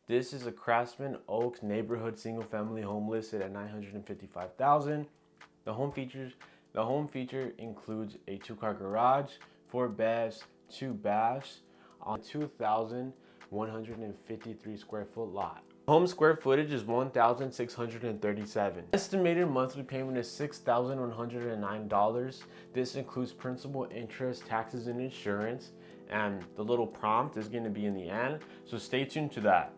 This is a Craftsman Oaks neighborhood single-family home listed at $955,000. The home feature includes a 2-car garage, 4 beds, 2 baths on a 2,153 square foot lot. Home square footage is 1,637. Estimated monthly payment is $6,109. This includes principal, interest, taxes, and insurance. And the little prompt is going to be in the end, so stay tuned to that.